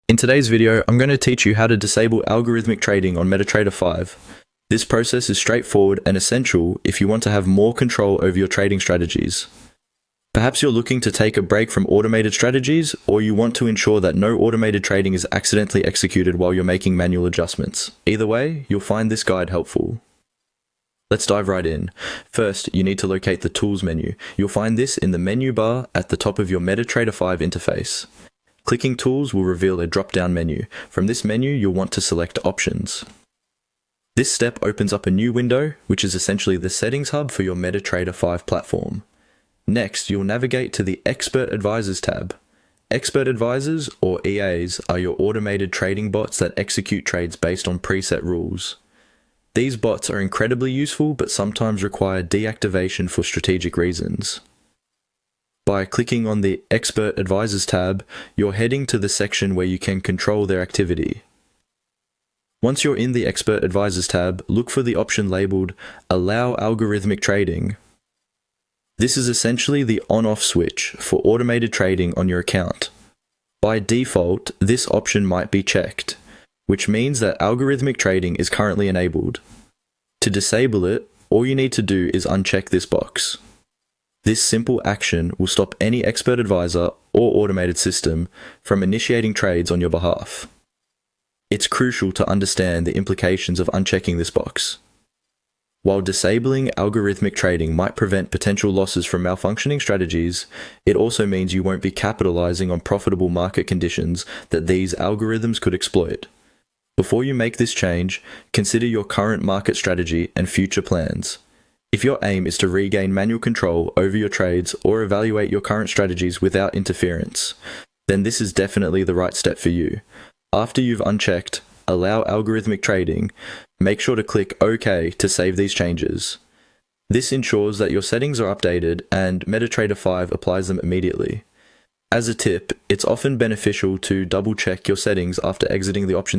In today's video, I'm going to teach you how to disable algorithmic trading on MetaTrader 5. This process is straightforward and essential if you want to have more control over your trading strategies. Perhaps you're looking to take a break from automated strategies, or you want to ensure that no automated trading is accidentally executed while you're making manual adjustments. Either way, you'll find this guide helpful. Let's dive right in. First, you need to locate the Tools menu. You'll find this in the menu bar at the top of your MetaTrader 5 interface. Clicking Tools will reveal a drop-down menu. From this menu, you'll want to select Options. This step opens up a new window, which is essentially the settings hub for your MetaTrader 5 platform. Next, you'll navigate to the Expert Advisors tab. Expert Advisors, or EAs, are your automated trading bots that execute trades based on preset rules. These bots are incredibly useful, but sometimes require deactivation for strategic reasons. By clicking on the Expert Advisors tab, you're heading to the section where you can control their activity. Once you're in the Expert Advisors tab, look for the option labeled Allow Algorithmic Trading. This is essentially the on-off switch for automated trading on your account. By default, this option might be checked, which means that algorithmic trading is currently enabled. To disable it, all you need to do is uncheck this box. This simple action will stop any expert advisor or automated system from initiating trades on your behalf. It's crucial to understand the implications of unchecking this box. While disabling algorithmic trading might prevent potential losses from malfunctioning strategies, it also means you won't be capitalizing on profitable market conditions that these algorithms could exploit. Before you make this change, consider your current market strategy and future plans. If your aim is to regain manual control over your trades or evaluate your current strategies without interference, then this is definitely the right step for you. After you've unchecked Allow Algorithmic Trading, make sure to click OK to save these changes. This ensures that your settings are updated and MetaTrader 5 applies them immediately. As a tip, it's often beneficial to double-check your settings after exiting the options